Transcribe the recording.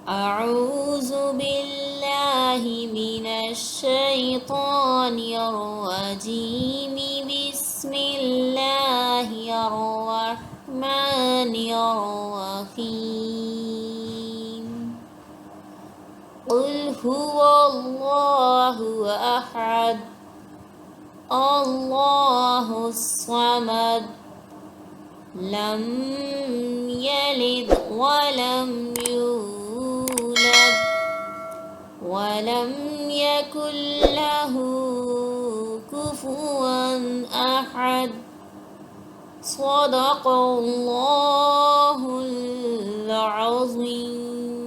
أعوذ بالله من الشيطان الرجيم. بسم الله الرحمن الرحيم. قل هو الله أحد الله الصمد لم يلد ولم يولد ولم يكن له كفوا أحد. صدق الله العظيم.